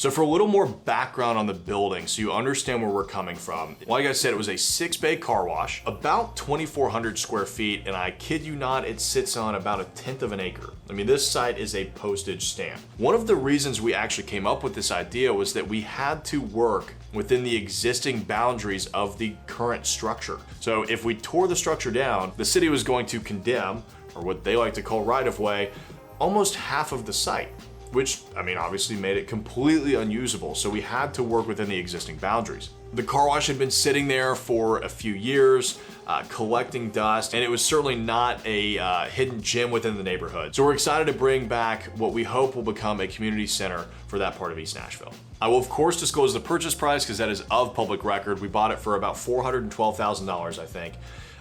So for a little more background on the building, so you understand where we're coming from, like I said, it was a 6-bay car wash, about 2,400 square feet, and I kid you not, it sits on about 1/10 of an acre. I mean, this site is a postage stamp. One of the reasons we actually came up with this idea was that we had to work within the existing boundaries of the current structure. So if we tore the structure down, the city was going to condemn, or what they like to call right-of-way, almost half of the site, which, I mean, obviously made it completely unusable. So we had to work within the existing boundaries. The car wash had been sitting there for a few years, collecting dust, and it was certainly not a hidden gem within the neighborhood. So we're excited to bring back what we hope will become a community center for that part of East Nashville. I will of course disclose the purchase price because that is of public record. We bought it for about $412,000, I think.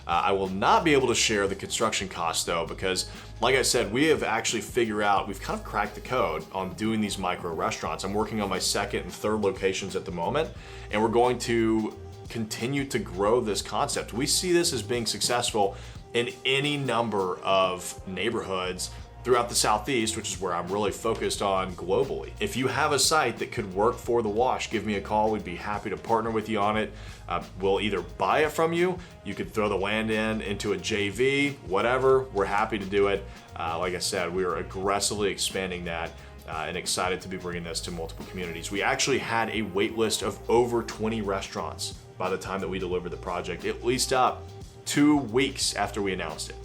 I will not be able to share the construction costs though, because like I said, we have actually figured out, we've kind of cracked the code on doing these micro restaurants. I'm working on my second and third locations at the moment, and we're going to continue to grow this concept. We see this as being successful in any number of neighborhoods throughout the Southeast, which is where I'm really focused on globally. If you have a site that could work for the wash, give me a call. We'd be happy to partner with you on it. We'll either buy it from you, you could throw the land into a JV, whatever, we're happy to do it. Like I said, we are aggressively expanding that and excited to be bringing this to multiple communities. We actually had a wait list of over 20 restaurants by the time that we delivered the project. It leased up 2 weeks after we announced it.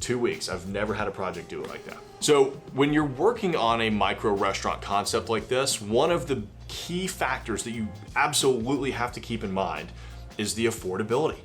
2 weeks. I've never had a project do it like that. So when you're working on a micro restaurant concept like this, one of the key factors that you absolutely have to keep in mind is the affordability,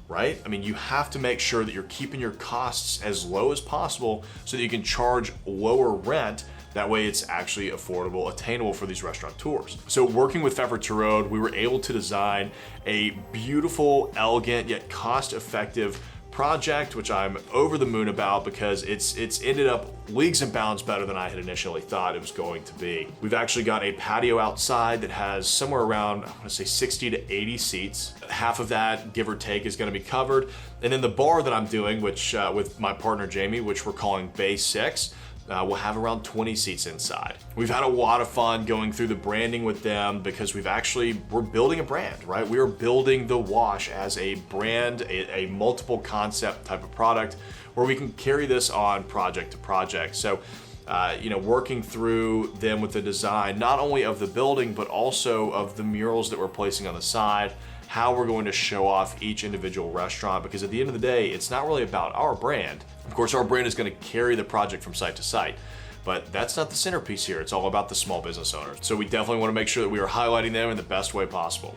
right? I mean, you have to make sure that you're keeping your costs as low as possible so that you can charge lower rent. That way it's actually affordable, attainable for these restaurateurs. So working with Pfeffer Road, we were able to design a beautiful, elegant, yet cost-effective project, which I'm over the moon about because it's ended up leagues and bounds better than I had initially thought it was going to be. We've actually got a patio outside that has somewhere around, I want to say 60 to 80 seats. Half of that, give or take, is going to be covered. And then the bar that I'm doing, which with my partner Jamie, which we're calling Bay 6, we'll have around 20 seats inside. We've had a lot of fun going through the branding with them because we're building a brand, right? We are building the wash as a brand, a multiple concept type of product where we can carry this on project to project. So, working through them with the design, not only of the building, but also of the murals that we're placing on the side, how we're going to show off each individual restaurant, because at the end of the day, it's not really about our brand. Of course, our brand is going to carry the project from site to site, but that's not the centerpiece here. It's all about the small business owners. So we definitely want to make sure that we are highlighting them in the best way possible.